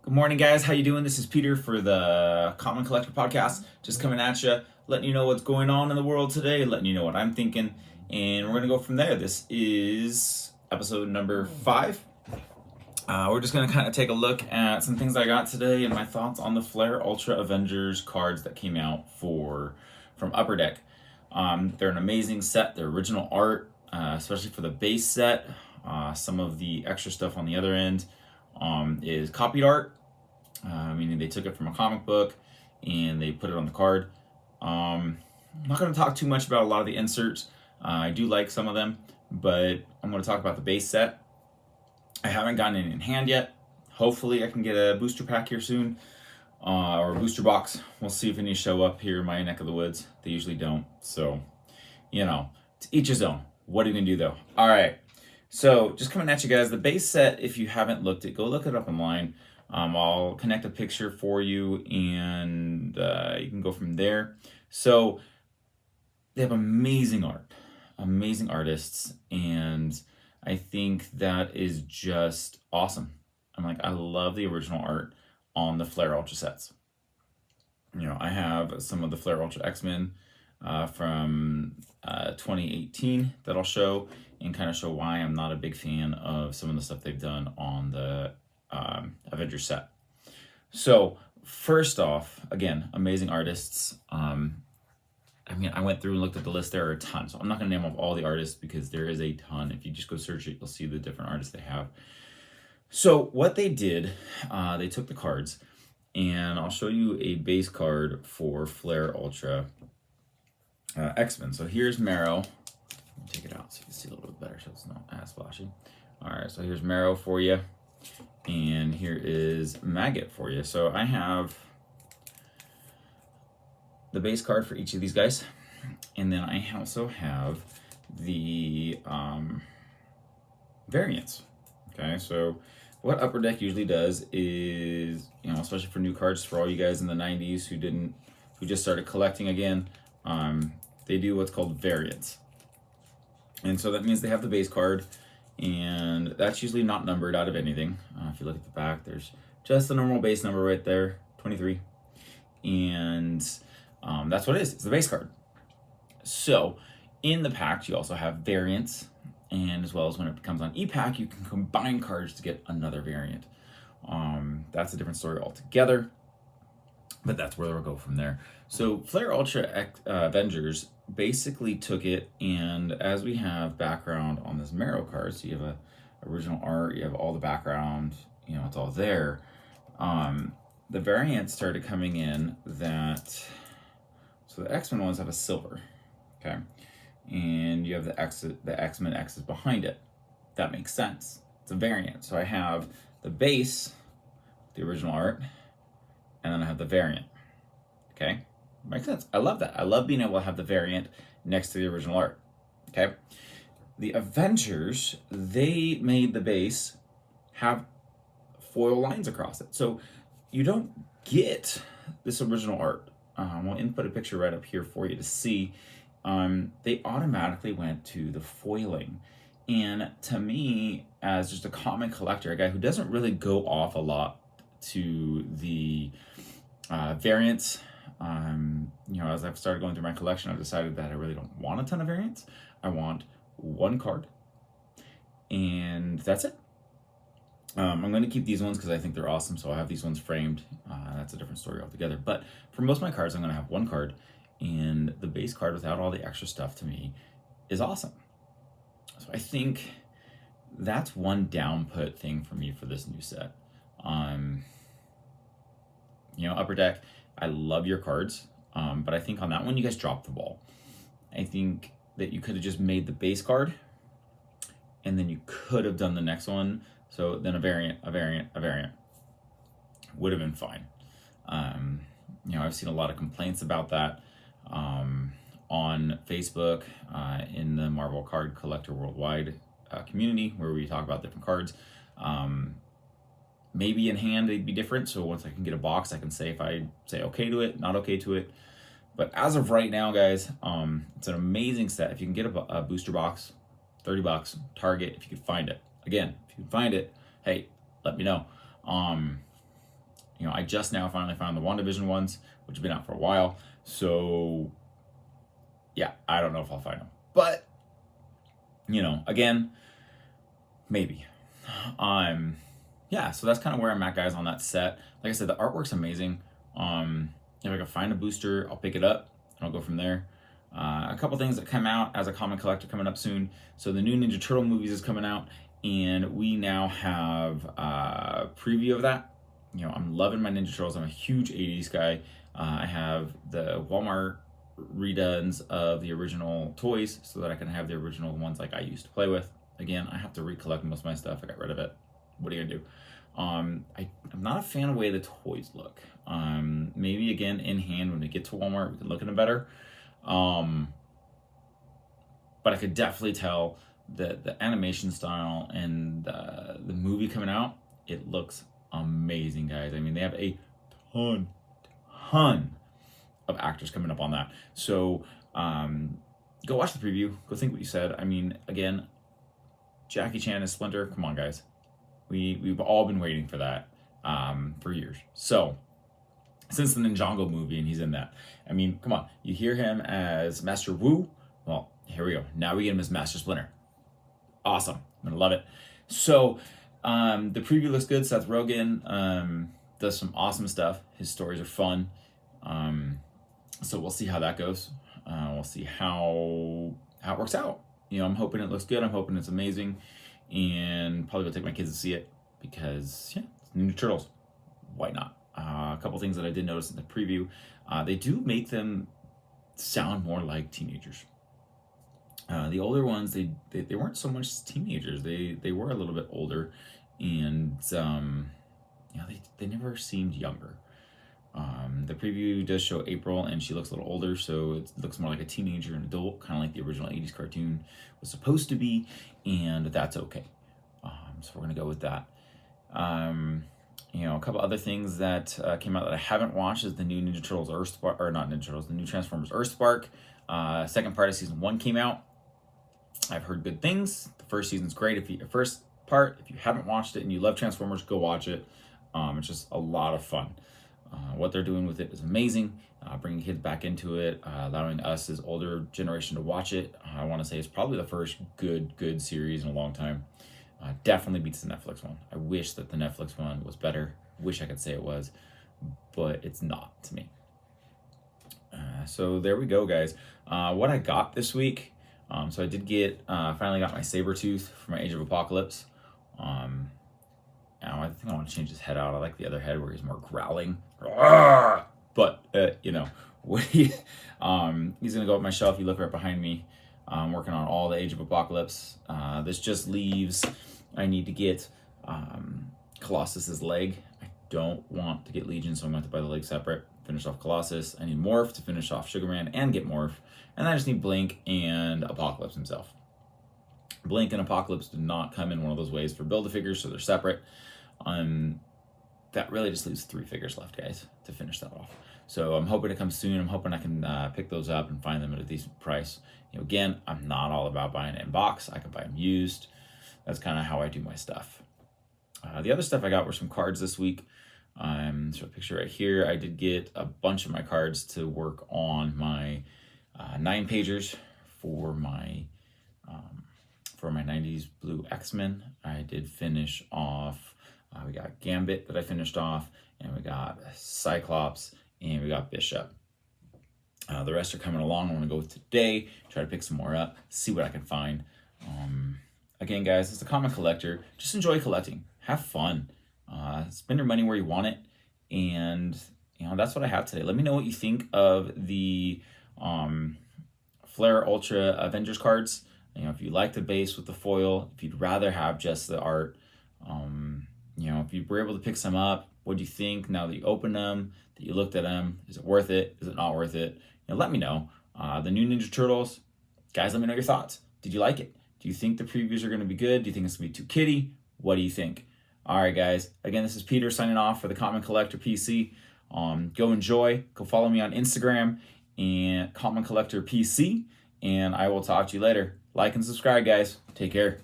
Good morning, guys. How you doing? This is Peter for the Common Collector Podcast. Just coming at you, letting you know what's going on in the world today, letting you know what I'm thinking, and we're going to go from there. This is episode number 5. We're just going to kind of take a look at some things I got today and my thoughts on the Flare Ultra Avengers cards that came out from Upper Deck. They're an amazing set. They're original art, especially for the base set. Some of the extra stuff on the other end is copied art, meaning they took it from a comic book and they put it on the card. I'm not going to talk too much about a lot of the inserts. I do like some of them, but I'm going to talk about the base set. I haven't gotten it in hand yet. Hopefully I can get a booster pack here soon, or a booster box. We'll see if any show up here in my neck of the woods. They usually don't, so to each his own. What are you going to do though? All right. So just coming at you guys, the base set, if you haven't looked it, go look it up online. I'll connect a picture for you and you can go from there. So they have amazing art, amazing artists, and I think that is just awesome. I love the original art on the Flare Ultra sets. I have some of the Flare Ultra X-Men from 2018 that I'll show and kind of show why I'm not a big fan of some of the stuff they've done on the Avengers set. So first off, again, amazing artists. I went through and looked at the list. There are a ton, so I'm not going to name off all the artists because there is a ton. If you just go search it, you'll see the different artists they have. So what they did, they took the cards, and I'll show you a base card for Flare Ultra X-Men. So here's Marrow. Let me take it out so you can see a little bit better so it's not as flashy. All right, so here's Marrow for you, and here is Maggot for you. So I have the base card for each of these guys, and then I also have the variants. Okay, so what Upper Deck usually does is, especially for new cards, for all you guys in the 90s who just started collecting again, they do what's called variants. And so that means they have the base card, and that's usually not numbered out of anything. If you look at the back, there's just the normal base number right there, 23. And that's what it is. It's the base card. So in the pack, you also have variants, and as well as when it comes on e-pack, you can combine cards to get another variant. That's a different story altogether, but that's where we'll go from there. So Flare Ultra Avengers basically took it, and as we have background on this Marrow card, so you have a original art, you have all the background, it's all there. The variants started coming in so the X-Men ones have a silver, okay? And you have the X-Men X's behind it. That makes sense. It's a variant. So I have the base, the original art, and then I have the variant, okay? Makes sense. I love that. I love being able to have the variant next to the original art, okay? The Avengers, they made the base have foil lines across it. So you don't get this original art. We'll input a picture right up here for you to see. They automatically went to the foiling. And to me, as just a comic collector, a guy who doesn't really go off a lot to the variants, as I've started going through my collection, I've decided that I really don't want a ton of variants. I want one card, and that's it. I'm going to keep these ones because I think they're awesome, so I'll have these ones framed. That's a different story altogether. But for most of my cards, I'm going to have one card, and the base card without all the extra stuff to me is awesome. So I think that's one downput thing for me for this new set. Upper Deck, I love your cards, but I think on that one you guys dropped the ball. I think that you could have just made the base card, and then you could have done the next one. So then a variant would have been fine. I've seen a lot of complaints about that on Facebook, in the Marvel Card Collector Worldwide community, where we talk about different cards. Maybe in hand they'd be different, so once I can get a box, I can say if I say okay to it, not okay to it. But as of right now, guys, it's an amazing set. If you can get a booster box, $30, Target, if you can find it. Again, if you can find it, hey, let me know. I just now finally found the WandaVision ones, which have been out for a while. So, yeah, I don't know if I'll find them. But, again, maybe. Yeah, so that's kind of where I'm at, guys, on that set. Like I said, the artwork's amazing. If I can find a booster, I'll pick it up, and I'll go from there. A couple things that come out as a comic collector coming up soon. So the new Ninja Turtle movies is coming out, and we now have a preview of that. I'm loving my Ninja Turtles. I'm a huge 80s guy. I have the Walmart redones of the original toys so that I can have the original ones like I used to play with. Again, I have to recollect most of my stuff. I got rid of it. What are you gonna do? I'm not a fan of the way the toys look. Maybe again in hand when we get to Walmart we can look at them better. But I could definitely tell that the animation style and the movie coming out, it looks amazing, guys. I mean, they have a ton of actors coming up on that. So go watch the preview. Go think what you said. I mean, again, Jackie Chan as Splinter. Come on, guys. We've all been waiting for that for years. So since the Ninjago movie, and he's in that. I mean, come on. You hear him as Master Wu. Well, here we go. Now we get him as Master Splinter. Awesome. I'm gonna love it. So the preview looks good. Seth Rogen does some awesome stuff. His stories are fun. So we'll see how that goes. We'll see how it works out. I'm hoping it looks good. I'm hoping it's amazing, and probably gonna take my kids to see it because it's Ninja Turtles. Why not? A couple things that I did notice in the preview, they do make them sound more like teenagers. The older ones, they weren't so much teenagers. They were a little bit older, and they never seemed younger. The preview does show April, and she looks a little older, so it looks more like a teenager and adult, kind of like the original 80s cartoon was supposed to be, and that's okay. So we're going to go with that. A couple other things that came out that I haven't watched is the new Ninja Turtles Earthspark, or not Ninja Turtles, the new Transformers Earthspark. Second part of season 1 came out. I've heard good things. The first season's great. If you haven't watched it and you love Transformers, go watch it. It's just a lot of fun. What they're doing with it is amazing. Bringing kids back into it, allowing us as older generation to watch it. I want to say it's probably the first good series in a long time. Definitely beats the Netflix one. I wish that the Netflix one was better. Wish I could say it was, but it's not to me. So there we go, guys. What I got this week. So I did finally got my Sabretooth for my Age of Apocalypse. Now I think I want to change his head out. I like the other head where he's more growling. But he's gonna go up my shelf. You look right behind me. I'm working on all the Age of Apocalypse. This just leaves. I need to get Colossus's leg. I don't want to get Legion, so I'm going to buy the leg separate. Finish off Colossus. I need Morph to finish off Sugarman and get Morph. And I just need Blink and Apocalypse himself. Blink and Apocalypse did not come in one of those ways for Build-A-Figures, so they're separate. That really just leaves 3 figures left, guys, to finish that off. So I'm hoping it comes soon. I'm hoping I can pick those up and find them at a decent price. Again, I'm not all about buying it in box. I can buy them used. That's kind of how I do my stuff. The other stuff I got were some cards this week. So a picture right here. I did get a bunch of my cards to work on my 9-pagers for my 90s Blue X-Men. I did finish off. We got Gambit that I finished off, and we got Cyclops, and we got Bishop. The rest are coming along. I'm going to go with today, try to pick some more up, see what I can find. Again, guys, as a comic collector, just enjoy collecting. Have fun. Spend your money where you want it. And, that's what I have today. Let me know what you think of the Flare Ultra Avengers cards. If you like the base with the foil, if you'd rather have just the art, if you were able to pick some up, what do you think now that you opened them, that you looked at them? Is it worth it? Is it not worth it? Let me know. The new Ninja Turtles, guys, let me know your thoughts. Did you like it? Do you think the previews are going to be good? Do you think it's going to be too kiddie? What do you think? All right, guys. Again, this is Peter signing off for the Common Collector PC. Go enjoy. Go follow me on Instagram and Common Collector PC. And I will talk to you later. Like and subscribe, guys. Take care.